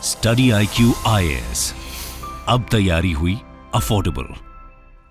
Study IQ IAS, अब तैयारी हुई अफोर्डेबल।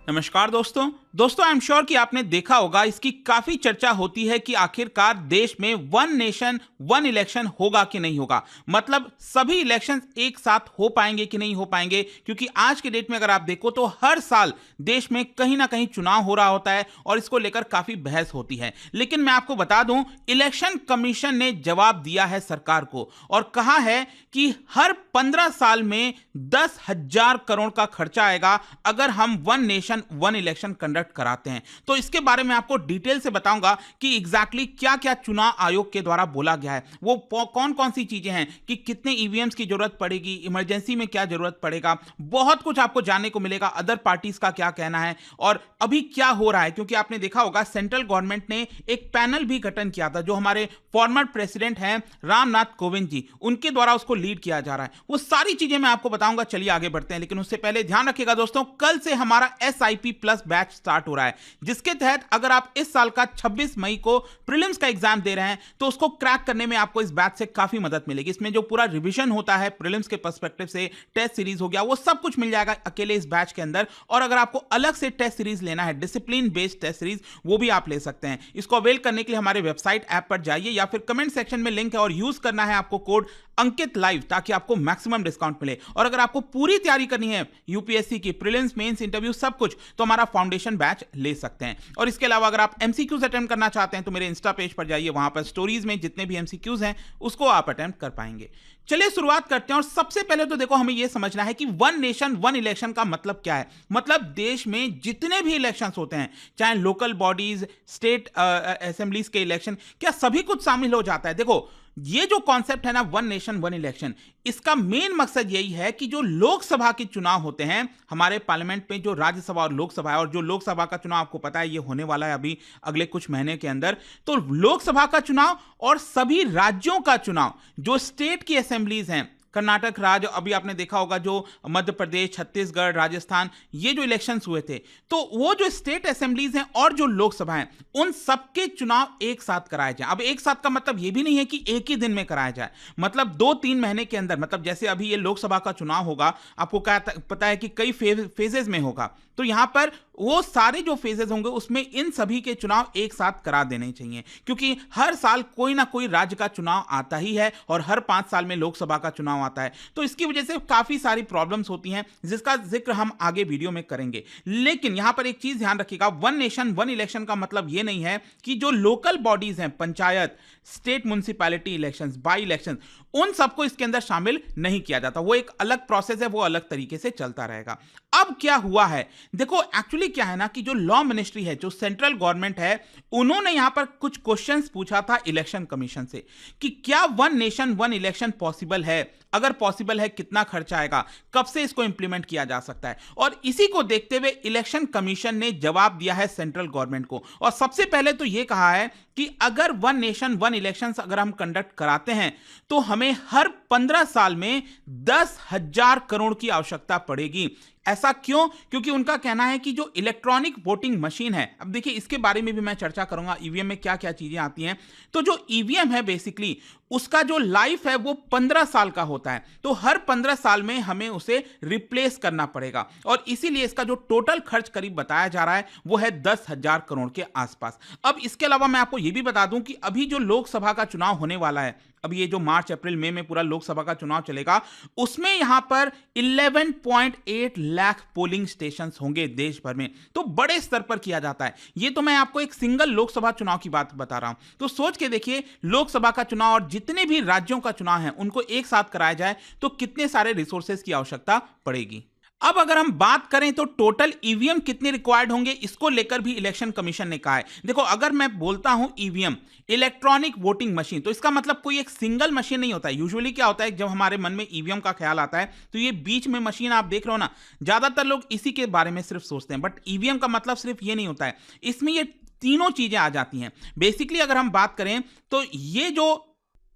नमस्कार दोस्तों आई एम श्योर कि आपने देखा होगा, इसकी काफी चर्चा होती है कि आखिरकार देश में वन नेशन वन इलेक्शन होगा कि नहीं होगा। मतलब सभी इलेक्शंस एक साथ हो पाएंगे कि नहीं हो पाएंगे, क्योंकि आज के डेट में अगर आप देखो तो हर साल देश में कहीं ना कहीं चुनाव हो रहा होता है और इसको लेकर काफी बहस होती है। लेकिन मैं आपको बता दूं, इलेक्शन कमीशन ने जवाब दिया है सरकार को और कहा है कि हर 15 साल में 10,000 करोड़ का खर्चा आएगा अगर हम one nation one election conduct कराते हैं। तो इसके बारे में आपको डिटेल से बताऊंगा कि एग्जैक्टली क्या क्या चुनाव आयोग के द्वारा बोला गया है, वो कौन कौन सी चीजें हैं, कि कितने ईवीएम्स की जरूरत पड़ेगी, इमरजेंसी में क्या जरूरत पड़ेगा, बहुत कुछ आपको जानने को मिलेगा। अदर पार्टीज का क्या कहना है और अभी क्या हो रहा है, क्योंकि आपने देखा होगा सेंट्रल गवर्नमेंट ने एक पैनल भी गठन किया था जो हमारे फॉर्मर प्रेसिडेंट हैं रामनाथ कोविंद जी, उनके द्वारा उसको लीड किया जा रहा है। वो सारी चीजें मैं आपको बताऊंगा। चलिए आगे बढ़ते हैं, लेकिन उससे पहले ध्यान रखिएगा दोस्तों, कल से हमारा SIP प्लस बैच स्टार्ट हो रहा है, जिसके तहत अगर आप इस साल का 26 मई को प्रीलिम्स का एग्जाम दे रहे हैं तो उसको क्रैक करने में आपको इस बैच से काफी मदद मिलेगी। इसमें जो पूरा रिवीजन होता है प्रीलिम्स के पर्सपेक्टिव से, टेस्ट सीरीज हो गया, वो सब कुछ मिल जाएगा अकेले इस बैच के अंदर। और अगर आपको अलग से टेस्ट सीरीज लेना है, डिसिप्लिन बेस्ड टेस्ट सीरीज, वो भी आप ले सकते हैं। इसको अवेल करने के लिए हमारे वेबसाइट ऐप पर जाइए या फिर कमेंट सेक्शन में लिंक है और यूज करना है आपको कोड अंकित लाइव, ताकि आपको मैक्सिमम डिस्काउंट मिले। और अगर आपको पूरी तैयारी करनी है यूपीएससी की, प्रीलिम्स, मेंस, इंटरव्यू सब कुछ, तो हमारा फाउंडेशन बैच ले सकते हैं। और इसके अलावा अगर आप MCQs अटेम्प्ट करना चाहते हैं तो मेरे इंस्टा पेज पर जाइए, वहां पर स्टोरीज में जितने भी MCQs हैं उसको आप अटेम्प्ट कर पाएंगे। चलिए शुरुआत करते हैं। और सबसे पहले तो देखो, हमें यह समझना है कि वन नेशन वन इलेक्शन का मतलब क्या है। मतलब देश में जितने भी इलेक्शंस होते हैं, चाहे लोकल बॉडीज, स्टेट असेंबलीज के इलेक्शन, क्या सभी कुछ शामिल हो जाता है। देखो, ये जो कॉन्सेप्ट है ना, वन नेशन वन इलेक्शन, इसका मेन मकसद यही है कि जो लोकसभा के चुनाव होते हैं हमारे पार्लियामेंट में, जो राज्यसभा और लोकसभा है, और जो लोकसभा का चुनाव आपको पता है ये होने वाला है अभी अगले कुछ महीने के अंदर, तो लोकसभा का चुनाव और सभी राज्यों का चुनाव, जो स्टेट की असेंबलीज हैं, कर्नाटक राज्य, अभी आपने देखा होगा जो मध्य प्रदेश, छत्तीसगढ़, राजस्थान, ये जो इलेक्शंस हुए थे, तो वो जो स्टेट असेंबलीज हैं और जो लोकसभा हैं, उन सबके चुनाव एक साथ कराए जाए। अब एक साथ का मतलब ये भी नहीं है कि एक ही दिन में कराया जाए, मतलब 2-3 महीने के अंदर। मतलब जैसे अभी ये लोकसभा का चुनाव होगा, आपको क्या पता है कि कई फेजेस में होगा, तो यहां पर वो सारे जो फेजेस होंगे उसमें इन सभी के चुनाव एक साथ करा देने चाहिए, क्योंकि हर साल कोई ना कोई राज्य का चुनाव आता ही है और हर 5 साल में लोकसभा का चुनाव आता है। तो इसकी वजह से काफी सारी प्रॉब्लम्स होती हैं, जिसका जिक्र हम आगे वीडियो में करेंगे। लेकिन यहां पर एक चीज ध्यान रखिएगा, वन नेशन वन इलेक्शन का मतलब यह नहीं है कि जो लोकल बॉडीज हैं, panchayat, state municipality elections, by elections, उन सबको इसके अंदर शामिल नहीं किया जाता। वो एक अलग प्रोसेस है, वो अलग तरीके से चलता रहेगा। अब क्या हुआ है, देखो एक्चुअली क्या है ना, कि जो लॉ मिनिस्ट्री है, जो सेंट्रल गवर्नमेंट है, उन्होंने यहां पर कुछ क्वेश्चंस पूछा था इलेक्शन कमीशन से कि क्या one nation one election possible है, अगर पॉसिबल है कितना खर्चा आएगा, कब से इसको इंप्लीमेंट किया जा सकता है। और इसी को देखते हुए इलेक्शन कमीशन ने जवाब दिया है सेंट्रल गवर्नमेंट को। और सबसे पहले तो यह कहा है कि अगर वन नेशन वन इलेक्शंस अगर हम कंडक्ट कराते हैं तो हमें हर 15 साल में 10,000 करोड़ की आवश्यकता पड़ेगी। ऐसा क्यों? क्योंकि उनका कहना है कि जो इलेक्ट्रॉनिक वोटिंग मशीन है, अब देखिए इसके बारे में भी मैं चर्चा करूंगा, ईवीएम में क्या क्या चीजें आती हैं। तो जो ईवीएम है बेसिकली उसका जो लाइफ है वो 15 साल का होता है, तो हर 15 साल में हमें उसे रिप्लेस करना पड़ेगा। और इसीलिए इसका जो टोटल खर्च करीब बताया जा रहा है वो है 10,000 करोड़ के आसपास। अब इसके अलावा मैं आपको यह भी बता दूं कि अभी जो लोकसभा का चुनाव होने वाला है, अब ये जो मार्च अप्रैल मई में पूरा लोकसभा का चुनाव चलेगा, उसमें यहां पर 11.8 लाख पोलिंग स्टेशंस होंगे देश भर में। तो बड़े स्तर पर किया जाता है। ये तो मैं आपको एक सिंगल लोकसभा चुनाव की बात बता रहा हूं। तो सोच के देखिए, लोकसभा का चुनाव और जितने भी राज्यों का चुनाव है उनको एक साथ कराया जाए तो कितने सारे रिसोर्सेज की आवश्यकता पड़ेगी। अब अगर हम बात करें तो टोटल ईवीएम कितने रिक्वायर्ड होंगे, इसको लेकर भी इलेक्शन कमीशन ने कहा है। देखो, अगर मैं बोलता हूं ईवीएम, इलेक्ट्रॉनिक वोटिंग मशीन, तो इसका मतलब कोई एक सिंगल मशीन नहीं होता है। यूजुअली क्या होता है, जब हमारे मन में ईवीएम का ख्याल आता है तो ये बीच में मशीन आप देख रहे हो ना, ज्यादातर लोग इसी के बारे में सिर्फ सोचते हैं। बट ईवीएम का मतलब सिर्फ ये नहीं होता है, इसमें ये तीनों चीजें आ जाती हैं। बेसिकली अगर हम बात करें तो ये जो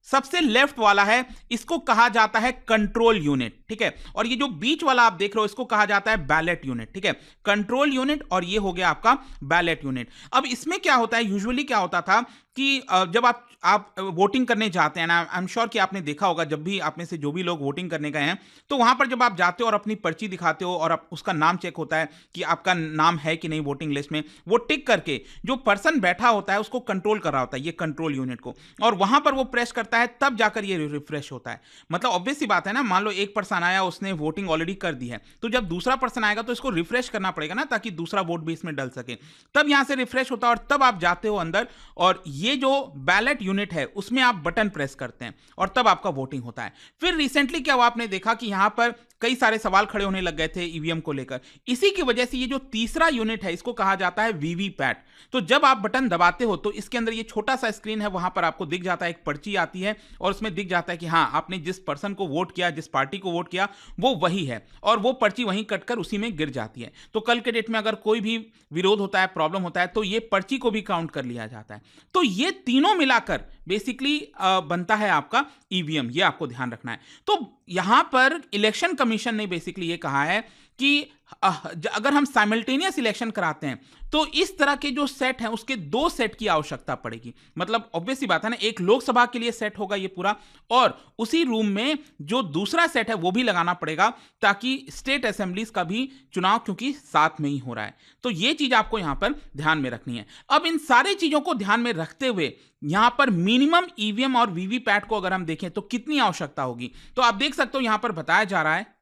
सबसे लेफ्ट वाला है इसको कहा जाता है कंट्रोल यूनिट, ठीक है। और ये जो बीच वाला आप देख रहे हो इसको कहा जाता है बैलेट यूनिट, ठीक है। कंट्रोल यूनिट और ये हो गया आपका बैलेट यूनिट। अब इसमें क्या होता है, यूजुअली क्या होता था कि जब आप वोटिंग करने जाते हैं ना, आई एम श्योर कि आपने देखा होगा, जब भी आप में से जो भी लोग वोटिंग करने गए हैं, तो वहां पर जब आप जाते हो और अपनी पर्ची दिखाते हो और उसका नाम चेक होता है कि आपका नाम है कि नहीं वोटिंग लिस्ट में, वो टिक करके जो पर्सन बैठा होता है उसको कंट्रोल कर रहा होता है, ये कंट्रोल यूनिट को, और वहां पर वो प्रेस करता है, तब जाकर ये रिफ्रेश होता है। मतलब ऑब्वियस सी बात है ना, मान लो एक पर्सन आया, उसने वोटिंग ऑलरेडी कर दी है, तो जब दूसरा पर्सन आएगा तो इसको रिफ्रेश करना पड़ेगा ना, ताकि दूसरा वोट भी इसमें डल सके, तब यहां से रिफ्रेश होता है और तब आप जाते हो अंदर, और ये जो बैलेट यूनिट है उसमें आप बटन प्रेस करते हैं और तब आपका वोटिंग होता है। फिर रिसेंटली क्या हुआ, आपने देखा कि यहां पर कई सारे सवाल खड़े होने लग गए थे ईवीएम को लेकर। इसी की वजह से ये जो तीसरा यूनिट है इसको कहा जाता है वीवीपैट। तो जब आप बटन दबाते हो तो इसके अंदर ये छोटा सा स्क्रीन है, वहां पर आपको दिख जाता है, एक पर्ची आती है और उसमें दिख जाता है कि हाँ, आपने जिस पर्सन को वोट किया, जिस पार्टी को वोट किया, वो वही है, और वो पर्ची वहीं कटकर उसी में गिर जाती है। तो कल के डेट में अगर कोई भी विरोध होता है, प्रॉब्लम होता है, तो ये पर्ची को भी काउंट कर लिया जाता है। तो ये तीनों मिलाकर बेसिकली बनता है आपका ईवीएम, ये आपको ध्यान रखना है। तो यहां पर इलेक्शन कमीशन ने बेसिकली ये कहा है कि अगर हम साइमल्टेनियस इलेक्शन कराते हैं तो इस तरह के जो सेट हैं उसके 2 सेट की आवश्यकता पड़ेगी। मतलब ऑब्वियस सी बात है ना, एक लोकसभा के लिए सेट होगा ये पूरा, और उसी रूम में जो दूसरा सेट है वो भी लगाना पड़ेगा, ताकि स्टेट असेंबलीज का भी चुनाव, क्योंकि साथ में ही हो रहा है, तो ये चीज आपको यहां पर ध्यान में रखनी है। अब इन सारी चीजों को ध्यान में रखते हुए यहां पर मिनिमम ईवीएम और वीवीपैट को अगर हम देखें तो कितनी आवश्यकता होगी, तो आप देख सकते हो यहां पर बताया जा रहा है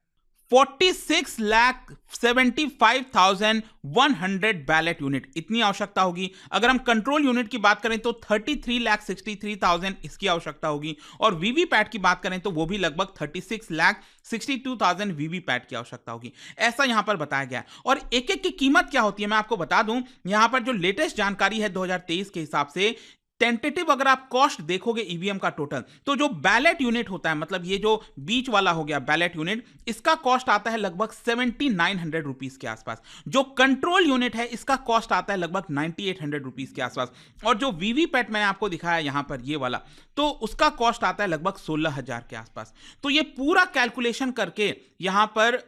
46,75,100 बैलेट यूनिट, इतनी आवश्यकता होगी। अगर हम कंट्रोल यूनिट की बात करें तो 33,63,000 इसकी आवश्यकता होगी, और वीवीपैट की बात करें तो वो भी लगभग 36,62,000 वीवीपैट की आवश्यकता होगी, ऐसा यहां पर बताया गया। और एक एक की कीमत क्या होती है मैं आपको बता दूं, यहां पर जो लेटेस्ट जानकारी है 2023 के हिसाब से, टेंटेटिव अगर आप कॉस्ट देखोगे ईवीएम का टोटल, तो जो बैलेट यूनिट होता है, मतलब ये जो बीच वाला हो गया बैलेट यूनिट, इसका कॉस्ट आता है लगभग 7900 रुपीस के आसपास। जो कंट्रोल यूनिट है इसका कॉस्ट आता है लगभग 9800 रुपीस के आसपास, और जो वीवीपैट मैंने आपको दिखाया यहां पर ये वाला, तो उसका कॉस्ट आता है लगभग 16,000 के आसपास। तो ये पूरा कैलकुलेशन करके यहां पर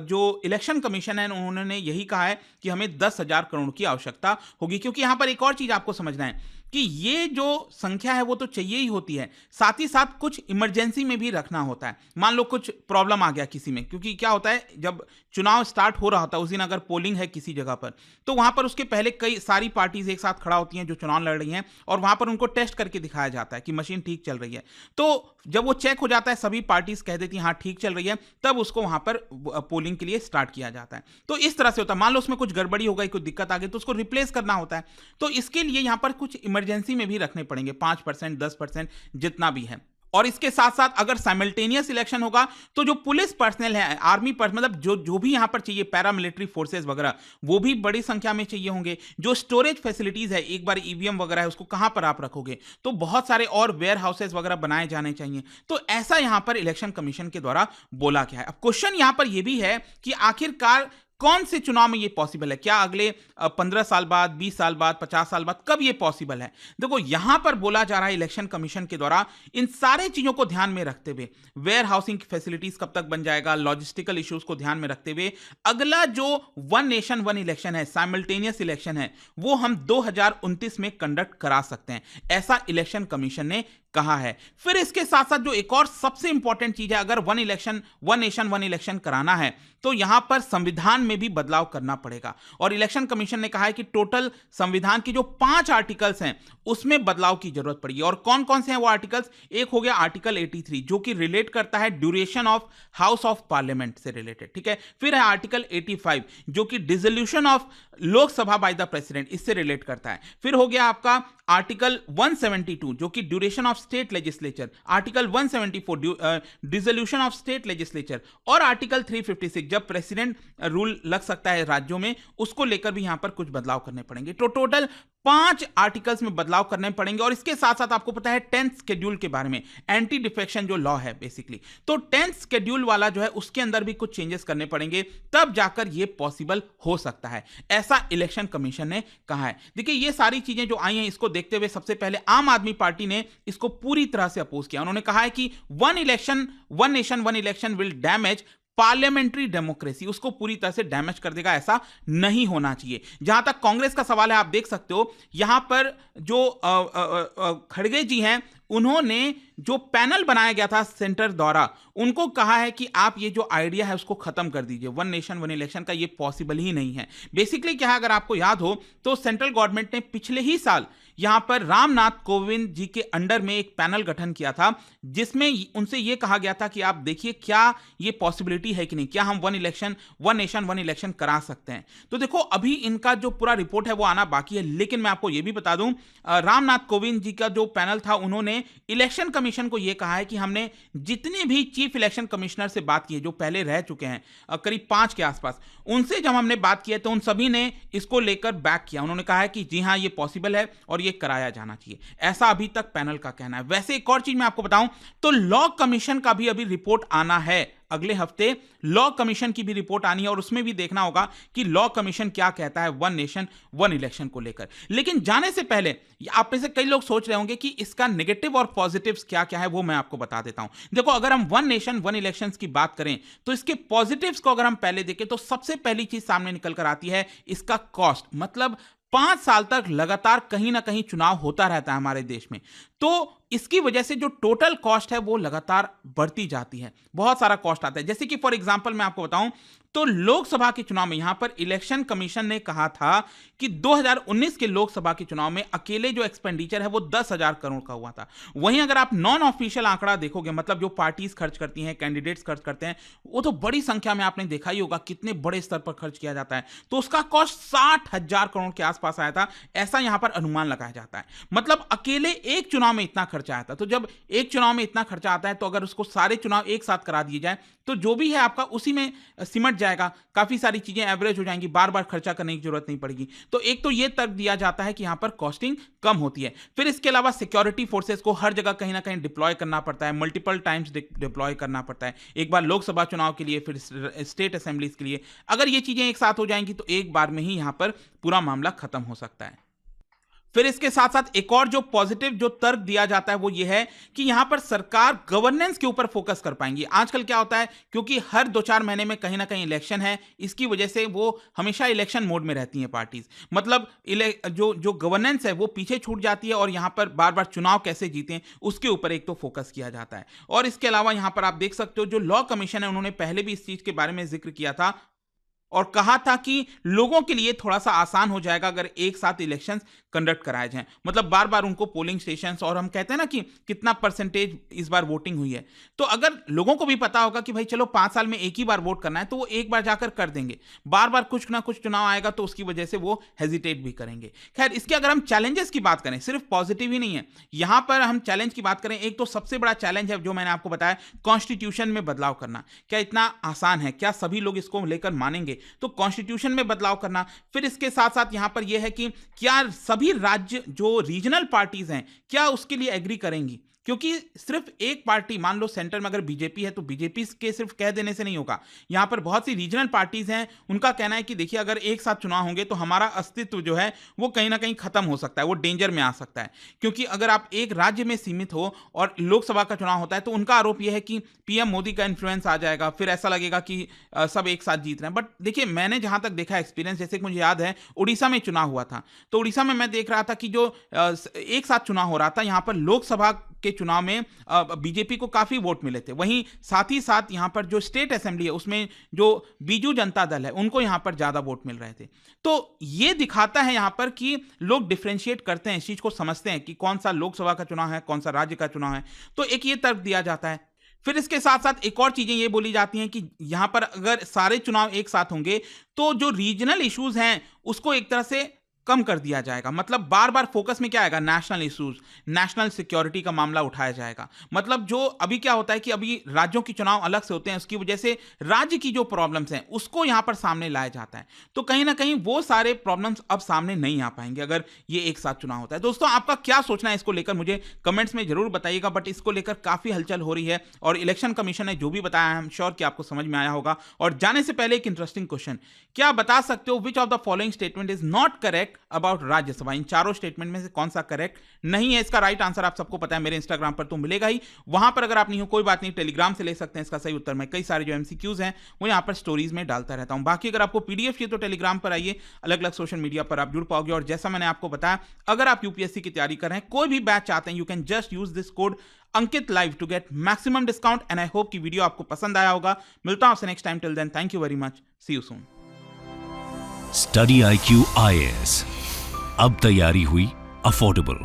जो इलेक्शन कमीशन है उन्होंने यही कहा है कि हमें 10,000 करोड़ की आवश्यकता होगी, क्योंकि यहां पर एक और चीज आपको समझना है कि ये जो संख्या है वो तो चाहिए ही होती है, साथ ही साथ कुछ इमरजेंसी में भी रखना होता है। मान लो कुछ प्रॉब्लम आ गया किसी में, क्योंकि क्या होता है जब चुनाव स्टार्ट हो रहा होता है उस दिन अगर पोलिंग है किसी जगह पर, तो वहां पर उसके पहले कई सारी पार्टीज एक साथ खड़ा होती हैं जो चुनाव लड़ रही हैं, और वहां पर उनको टेस्ट करके दिखाया जाता है कि मशीन ठीक चल रही है। तो जब वो चेक हो जाता है, सभी पार्टीज कह देती हैं हाँ ठीक चल रही है, तब उसको वहां पर पोलिंग के लिए स्टार्ट किया जाता है। तो इस तरह से होता है, मान लो उसमें कुछ गड़बड़ी हो गई, कुछ दिक्कत आ गई, तो उसको रिप्लेस करना होता है। तो इसके लिए यहां पर कुछ इमरजेंसी में भी रखने पड़ेंगे, 5%, 10%, जितना भी है। और इसके साथ साथ अगर साइमल्टेनियस इलेक्शन होगा तो जो पुलिस पर्सनल है, आर्मी पर, मतलब जो भी यहां पर चाहिए, पैरामिलिट्री फोर्सेस वगैरह, वो भी बड़ी संख्या में चाहिए होंगे। जो स्टोरेज फैसिलिटीज है, एक बार ईवीएम वगैरह है उसको कहां पर आप रखोगे, तो बहुत सारे और वेयर हाउसेस वगैरह बनाए जाने चाहिए। तो ऐसा यहां पर इलेक्शन कमीशन के द्वारा बोला गया है। अब क्वेश्चन यहां पर यह भी है कि आखिरकार कौन से चुनाव में ये पॉसिबल है, क्या अगले 15 साल बाद, 20 साल बाद, 50 साल बाद, कब ये पॉसिबल है? देखो यहां पर बोला जा रहा है इलेक्शन कमीशन के द्वारा, इन सारे चीजों को ध्यान में रखते हुए, वेयर हाउसिंग फैसिलिटीज कब तक बन जाएगा, लॉजिस्टिकल इश्यूज को ध्यान में रखते हुए, अगला जो वन नेशन वन इलेक्शन है, साइमल्टेनियस इलेक्शन है, वो हम 2029 में कंडक्ट करा सकते हैं, ऐसा इलेक्शन कमीशन ने कहा है। फिर इसके साथ साथ जो एक और सबसे इंपॉर्टेंट चीज है, अगर वन नेशन वन इलेक्शन कराना है तो यहां पर संविधान में भी बदलाव करना पड़ेगा, और इलेक्शन कमीशन ने कहा है कि टोटल संविधान के जो 5 आर्टिकल्स हैं उसमें बदलाव की जरूरत पड़ेगी। और कौन कौन से हैं वो आर्टिकल्स? एक हो गया आर्टिकल 83 जो कि रिलेट करता है duration of house of parliament से रिलेटेड, ठीक है। फिर है आर्टिकल 85 जो कि dissolution of Lok Sabha by the president, इससे रिलेट करता है। फिर हो गया आपका आर्टिकल 172 जो कि duration of state legislature, article 174 dissolution of state legislature, और आर्टिकल 356 जब प्रेसिडेंट रूल लग सकता है राज्यों में, उसको लेकर भी यहां पर कुछ बदलाव करने पड़ेंगे। तो टोटल 5 आर्टिकल्स में बदलाव करने पड़ेंगे। और इसके साथ साथ आपको पता है 10th शेड्यूल के बारे में, एंटी डिफेक्शन जो लॉ है बेसिकली, तो 10th शेड्यूल वाला जो है उसके अंदर भी कुछ चेंजेस करने पड़ेंगे, तब जाकर यह पॉसिबल हो सकता है, ऐसा इलेक्शन कमीशन ने कहा है। देखिए ये सारी चीजें जो आई हैं इसको देखते हुए सबसे पहले आम आदमी पार्टी ने इसको पूरी तरह से अपोज किया। उन्होंने कहा है कि one nation one election will damage parliamentary democracy, उसको पूरी तरह से डैमेज कर देगा। ऐसा नहीं होना चाहिए। जहां तक कांग्रेस का सवाल है, आप देख सकते हो यहां पर जो खड़गे जी हैं, उन्होंने जो पैनल बनाया गया था सेंटर द्वारा, उनको कहा है कि आप ये जो आइडिया है उसको खत्म कर दीजिए। वन नेशन वन इलेक्शन का ये पॉसिबल ही नहीं है। बेसिकली क्या है, अगर आपको याद हो तो सेंट्रल गवर्नमेंट ने पिछले ही साल यहां पर रामनाथ कोविंद जी के अंडर में एक पैनल गठन किया था, जिसमें उनसे यह कहा गया था कि आप देखिए क्या ये पॉसिबिलिटी है कि नहीं, क्या हम वन नेशन वन इलेक्शन करा सकते हैं। तो देखो अभी इनका जो पूरा रिपोर्ट है वो आना बाकी है, लेकिन मैं आपको यह भी बता दूं, रामनाथ कोविंद जी का जो पैनल था, उन्होंने इलेक्शन कमीशन को यह कहा है कि हमने जितने भी चीफ इलेक्शन कमिश्नर से बात की है जो पहले रह चुके हैं करीब 5 के आसपास, उनसे जब हमने बात की है तो उन सभी ने इसको लेकर बैक किया। उन्होंने कहा है कि जी हां, ये पॉसिबल है और ये कराया जाना चाहिए। ऐसा अभी तक पैनल का कहना है। वैसे एक और चीज मैं आपको बताऊं तो लॉ कमीशन का भी अभी रिपोर्ट आना है। अगले हफ्ते लॉ कमीशन की भी रिपोर्ट आनी है और उसमें भी देखना होगा कि लॉ कमीशन क्या कहता है वन नेशन वन इलेक्शन को लेकर। लेकिन जाने से पहले आप में से कई लोग सोच रहे होंगे कि इसका नेगेटिव और पॉजिटिव्स क्या क्या है, वो मैं आपको बता देता हूं। देखो, अगर हम वन नेशन वन इलेक्शंस की बात करें तो इसके पॉजिटिव्स को अगर हम पहले देखें तो सबसे पहली चीज सामने निकल कर आती है इसका कॉस्ट। मतलब 5 साल तक लगातार कहीं ना कहीं चुनाव होता रहता है हमारे देश में, तो इसकी वजह से जो टोटल कॉस्ट है वो लगातार बढ़ती जाती है। बहुत सारा कॉस्ट आता है। जैसे कि फॉर एग्जांपल मैं आपको बताऊं तो लोकसभा के चुनाव में यहां पर इलेक्शन कमीशन ने कहा था कि 2019 के लोकसभा के चुनाव में अकेले जो एक्सपेंडिचर है वो 10,000 करोड़ का हुआ था। वहीं अगर आप नॉन ऑफिशियल आंकड़ा देखोगे, मतलब जो पार्टीज खर्च करती हैं, कैंडिडेट्स खर्च करते हैं, वो तो बड़ी संख्या में आपने देखा ही होगा कितने बड़े स्तर पर खर्च किया जाता है। तो उसका कॉस्ट 60,000 करोड़ के आसपास आया था, ऐसा यहां पर अनुमान लगाया जाता है। मतलब अकेले एक चुनाव में इतना खर्चा आया था। तो जब एक चुनाव में इतना खर्चा आता है तो अगर उसको सारे चुनाव एक साथ करा दिए जाए तो जो भी है आपका उसी में सिमट जाएगा। काफी सारी चीजें एवरेज हो जाएंगी, बार बार खर्चा करने की जरूरत नहीं पड़ेगी। तो एक तो ये तर्क दिया जाता है कि यहां पर कॉस्टिंग कम होती है। फिर इसके अलावा सिक्योरिटी फोर्सेस को हर जगह कहीं ना कहीं डिप्लॉय करना पड़ता है, मल्टीपल टाइम्स डिप्लॉय करना पड़ता है। एक बार लोकसभा चुनाव के लिए, फिर स्टेट असेंबलीज के लिए। अगर ये चीजें एक साथ हो जाएंगी तो एक बार में ही यहां पर पूरा मामला खत्म हो सकता है। फिर इसके साथ साथ एक और जो पॉजिटिव जो तर्क दिया जाता है वो ये है कि यहां पर सरकार गवर्नेंस के ऊपर फोकस कर पाएंगी। आजकल क्या होता है, क्योंकि हर 2-4 महीने में कहीं ना कहीं इलेक्शन है, इसकी वजह से वो हमेशा इलेक्शन मोड में रहती हैं पार्टीज। मतलब जो गवर्नेंस है वो पीछे छूट जाती है और यहां पर बार बार चुनाव कैसे जीतें उसके ऊपर एक तो फोकस किया जाता है। और इसके अलावा यहां पर आप देख सकते हो जो लॉ कमीशन है, उन्होंने पहले भी इस चीज के बारे में जिक्र किया था और कहा था कि लोगों के लिए थोड़ा सा आसान हो जाएगा अगर एक साथ इलेक्शंस कंडक्ट कराए जाएं। मतलब बार बार उनको पोलिंग स्टेशंस, और हम कहते हैं ना कि कितना परसेंटेज इस बार वोटिंग हुई है, तो अगर लोगों को भी पता होगा कि भाई चलो 5 साल में एक ही बार वोट करना है तो वो एक बार जाकर कर देंगे। बार बार कुछ ना कुछ चुनाव आएगा तो उसकी वजह से वो हेजिटेट भी करेंगे। खैर, इसके अगर हम चैलेंजेस की बात करें, सिर्फ पॉजिटिव ही नहीं है, यहां पर हम चैलेंज की बात करें, एक तो सबसे बड़ा चैलेंज है जो मैंने आपको बताया, कॉन्स्टिट्यूशन में बदलाव करना। क्या इतना आसान है? क्या सभी लोग इसको लेकर मानेंगे? तो कॉन्स्टिट्यूशन में बदलाव करना। फिर इसके साथ साथ यहां पर यह है कि क्या सभी राज्य जो रीजनल पार्टीज हैं क्या उसके लिए एग्री करेंगी? क्योंकि सिर्फ एक पार्टी, मान लो सेंटर में अगर बीजेपी है तो बीजेपी के सिर्फ कह देने से नहीं होगा। यहां पर बहुत सी रीजनल पार्टीज हैं, उनका कहना है कि देखिए अगर एक साथ चुनाव होंगे तो हमारा अस्तित्व जो है वो कहीं ना कहीं खत्म हो सकता है, वो डेंजर में आ सकता है। क्योंकि अगर आप एक राज्य में सीमित हो और लोकसभा का चुनाव होता है तो उनका आरोप यह है कि पीएम मोदी का इन्फ्लुएंस आ जाएगा, फिर ऐसा लगेगा कि सब एक साथ जीत रहे हैं। बट देखिए, मैंने जहां तक देखा एक्सपीरियंस, जैसे कि मुझे याद है उड़ीसा में चुनाव हुआ था, तो उड़ीसा में मैं देख रहा था कि जो एक साथ चुनाव हो रहा था, यहां पर लोकसभा के चुनाव में बीजेपी को काफी वोट मिले थे। वहीं साथ ही साथ यहां पर जो स्टेट असेंबली है उसमें जो बीजू जनता दल है उनको यहां पर ज्यादा वोट मिल रहे थे। तो ये दिखाता है यहां पर कि लोग डिफरेंशिएट करते हैं, इस चीज को समझते हैं कि कौन सा लोकसभा का चुनाव है, कौन सा राज्य का चुनाव है। तो एक ये तर्क दिया जाता है। फिर इसके साथ साथ एक और चीजें ये बोली जाती हैं कि यहां पर अगर सारे चुनाव एक साथ होंगे तो जो रीजनल इश्यूज हैं उसको एक तरह से कम कर दिया जाएगा। मतलब बार बार फोकस में क्या आएगा, नेशनल इश्यूज, नेशनल सिक्योरिटी का मामला उठाया जाएगा। मतलब जो अभी क्या होता है कि अभी राज्यों के चुनाव अलग से होते हैं, उसकी वजह से राज्य की जो प्रॉब्लम्स हैं उसको यहां पर सामने लाया जाता है। तो कहीं ना कहीं वो सारे प्रॉब्लम्स अब सामने नहीं आ पाएंगे अगर ये एक साथ चुनाव होता है। दोस्तों, आपका क्या सोचना है इसको लेकर मुझे कमेंट्स में जरूर बताइएगा। बट इसको लेकर काफी हलचल हो रही है और इलेक्शन कमीशन ने जो भी बताया है, I'm श्योर कि आपको समझ में आया होगा। और जाने से पहले एक इंटरेस्टिंग क्वेश्चन, क्या बता सकते हो which of the following statement is not correct about Rajya Sabha. इन चारों स्टेटमेंट में से कौन सा करेक्ट नहीं है, इसका राइट आंसर आप सबको पता है, मेरे इंस्टाग्राम पर तो मिलेगा ही। वहां पर अगर आप नहीं हो कोई बात नहीं, टेलीग्राम से ले सकते हैं इसका सही उत्तर। मैं कई सारे जो एमसीक्यूज हैं वो यहाँ पर स्टोरीज में डालता रहता हूँ। बाकी अगर आपको पीडीएफ चाहिए तो टेलीग्राम पर आइए, अलग अलग सोशल मीडिया पर आप जुड़ पाओगे। और जैसा मैंने आपको बताया, अगर आप यूपीएससी की तैयारी कर रहे हैं, कोई भी बैच चाहते हैं, you can just use this code Ankit live to get maximum discount. And I hope कि वीडियो आपको पसंद आया होगा। मिलता हूं आपसे next time, till then thank you very much, see you soon. Study IQ IAS, अब तैयारी हुई अफोर्डेबल।